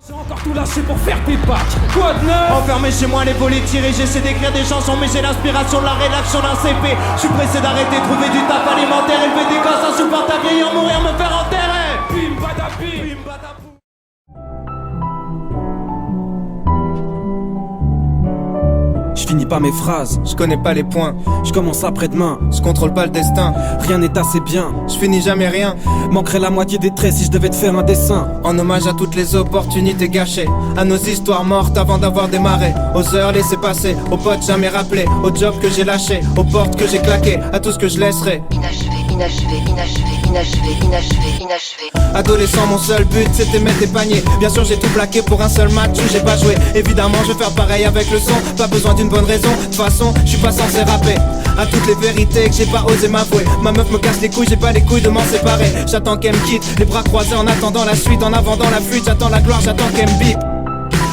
J'ai encore tout lâché pour faire tes packs. Quoi de neuf? Enfermé chez moi, les volets tirés, j'essaie d'écrire des chansons, mais j'ai l'inspiration de la rédaction d'un CP. Je suis pressé d'arrêter, trouver du taf alimentaire, élever des gosses insupportables, vieillir, mourir, me faire enterrer. Bim badabim. Bim badabou. Je finis pas mes phrases, Je connais pas les points, je commence après-demain. je contrôle pas le destin, Rien n'est assez bien, je finis jamais rien. manquerait la moitié des traits si je devais te faire un dessin. En hommage à toutes les opportunités gâchées, à nos histoires mortes avant d'avoir démarré, aux heures laissées passer, aux potes jamais rappelés, aux jobs que j'ai lâchés, aux portes que j'ai claquées, à tout ce que je laisserai. Inachevé. Adolescent, mon seul but c'était mettre des paniers. Bien sûr j'ai tout plaqué pour un seul match où j'ai pas joué. Évidemment je vais faire pareil avec le son, pas besoin d'une bonne raison. De toute façon je suis pas censé rapper. À toutes les vérités que j'ai pas osé m'avouer. Ma meuf me casse les couilles, j'ai pas les couilles de m'en séparer. J'attends qu'elle me quitte, les bras croisés en attendant la suite. En avant dans la fuite, j'attends la gloire, j'attends qu'elle me bip.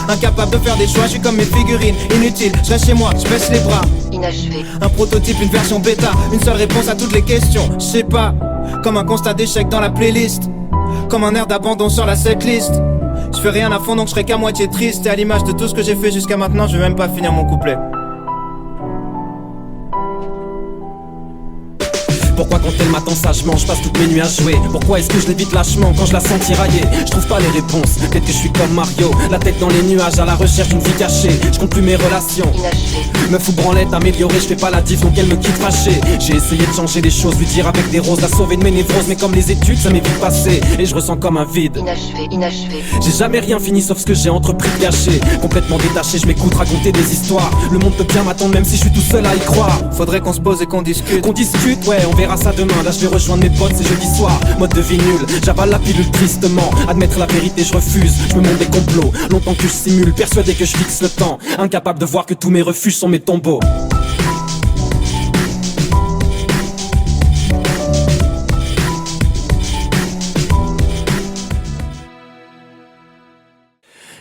Incapable de faire des choix, je suis comme mes figurines, inutile, je reste chez moi, je baisse les bras. Inachevé. Un prototype, une version bêta, une seule réponse à toutes les questions. Je sais pas, comme un constat d'échec dans la playlist, comme un air d'abandon sur la setlist. Je fais rien à fond donc je serai qu'à moitié triste. Et à l'image de tout ce que j'ai fait jusqu'à maintenant, je vais même pas finir mon couplet. Pourquoi quand elle m'attend sagement, je passe toutes mes nuits à jouer? Pourquoi est-ce que je l'évite lâchement quand je la sens tirailler? Je trouve pas les réponses, peut-être que je suis comme Mario, la tête dans les nuages à la recherche d'une vie cachée. Je compte plus mes relations, Inachevé. me fous branlette améliorée, je fais pas la diff donc elle me quitte fâchée. J'ai essayé de changer les choses, lui dire avec des roses, la sauver de mes névroses, mais comme les études ça m'est vite passé et je ressens comme un vide. Inachevé. J'ai jamais rien fini sauf ce que j'ai entrepris de gâcher. Complètement détaché, je m'écoute raconter des histoires. Le monde peut bien m'attendre même si je suis tout seul à y croire. Faudrait qu'on se pose et qu'on discute. Qu'on discute, ouais, on verra ça demain. Là je vais rejoindre mes potes, c'est jeudi soir. Mode de vie nul, j'avale la pilule tristement. Admettre la vérité, je refuse, je me montre des complots. Longtemps que je simule, persuadé que je fixe le temps. Incapable de voir que tous mes refuges sont mes tombeaux.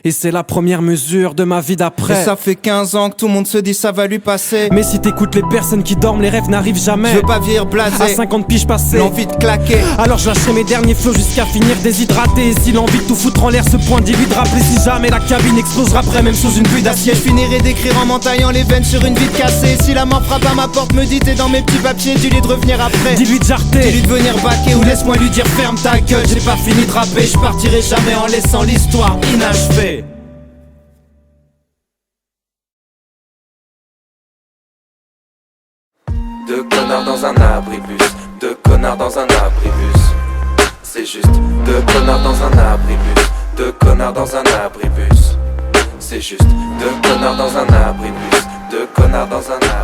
Et c'est la première mesure de ma vie Et d'après. ça fait 15 ans que tout le monde se dit ça va lui passer. Mais si t'écoutes les personnes qui dorment, les rêves n'arrivent jamais. Je veux pas vieillir blasé, À 50 piges passées, l'envie de claquer. alors je lâcherai mes derniers flots jusqu'à finir déshydraté. Et si l'envie de tout foutre en l'air se pointe, dis-lui de rappeler. Si jamais la cabine explosera après, même sous une pluie d'acier. Je finirai d'écrire en m'entaillant les veines sur une vie cassée. Si la mort frappe à ma porte, me dit t'es dans mes petits papiers, dis-lui de revenir après. Dis-lui de jarter, Dis-lui de venir baquer ou laisse-moi lui dire ferme ta gueule. J'ai pas fini de rapper, je partirai jamais en laissant l'histoire inachevée. Deux connards dans un abribus, deux connards dans un abribus. C'est juste, deux connards dans un abribus, deux connards dans un abribus. C'est juste, deux connards dans un abribus, deux connards dans un abribus.